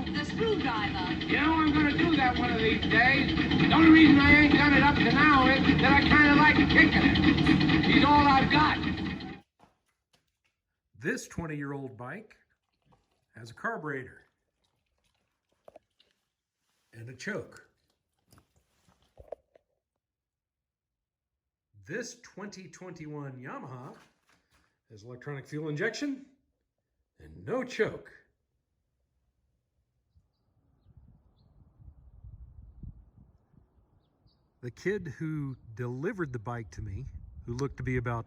the screwdriver. You know I'm gonna do that one of these days. The only reason I ain't done it up to now is that I kind of like kicking it. He's all I've got. This 20-year-old bike has a carburetor and a choke. This 2021 Yamaha has electronic fuel injection and no choke. The kid who delivered the bike to me, who looked to be about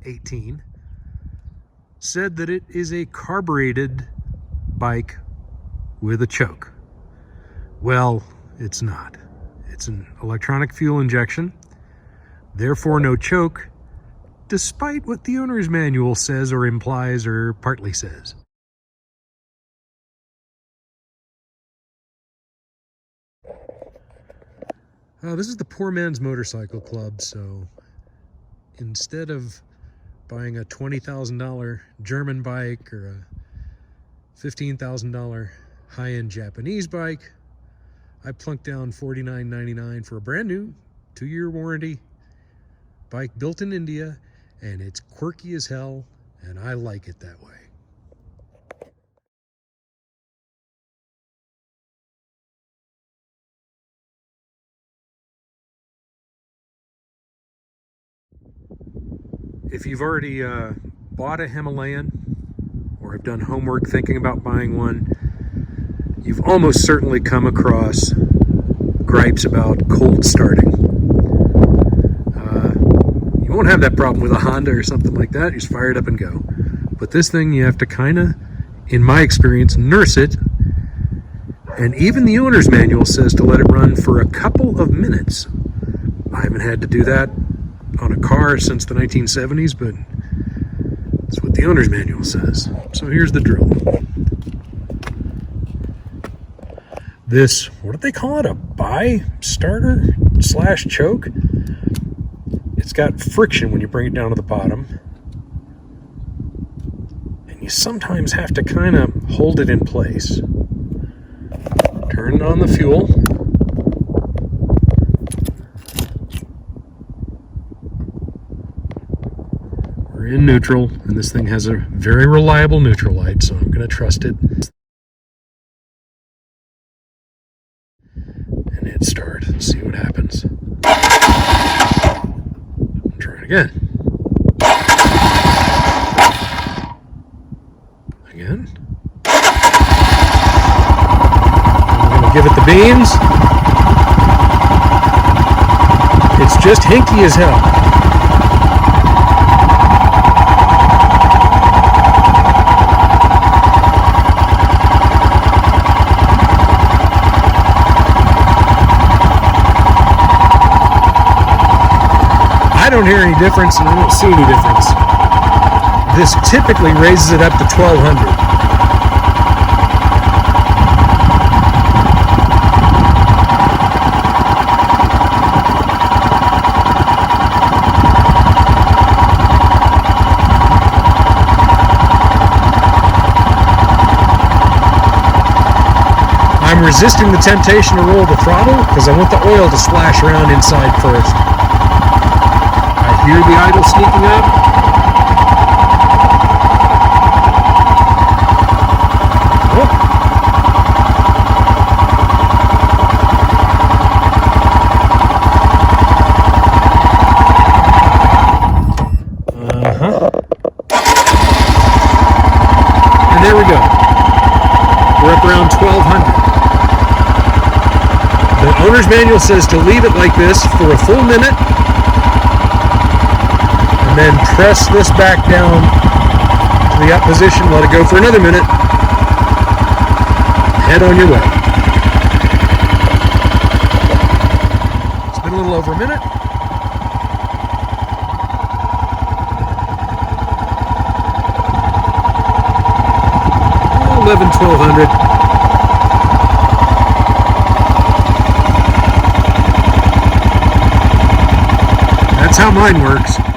18, said that it is a carbureted bike with a choke. Well, it's not. It's an electronic fuel injection, therefore no choke, despite what the owner's manual says or implies or partly says. This is the Poor Man's Motorcycle Club, so instead of buying a $20,000 German bike or a $15,000 high-end Japanese bike, I plunked down $49.99 for a brand new 2-year warranty bike built in India, and it's quirky as hell, and I like it that way. If you've already bought a Himalayan or have done homework thinking about buying one, you've almost certainly come across gripes about cold starting. You won't have that problem with a Honda or something like that. You just fire it up and go. But this thing, you have to kind of, in my experience, nurse it. And even the owner's manual says to let it run for a couple of minutes. I haven't had to do that on a car since the 1970s, but that's what the owner's manual says. So here's the drill. This, what do they call it? A bi-starter / choke? It's got friction when you bring it down to the bottom. And you sometimes have to kind of hold it in place. Turn on the fuel. We're in neutral, and this thing has a very reliable neutral light, so I'm going to trust it. And hit start. See what happens. Try it again. Again. I'm going to give it the beans. It's just hinky as hell. I don't hear any difference, and I don't see any difference. This typically raises it up to 1200. I'm resisting the temptation to roll the throttle because I want the oil to splash around inside first. Hear the idle sneaking up. Oh. And there we go. We're up around 1200. The owner's manual says to leave it like this for a full minute. And then press this back down to the up position, let it go for another minute, head on your way. It's been a little over a minute. 1200. That's how mine works.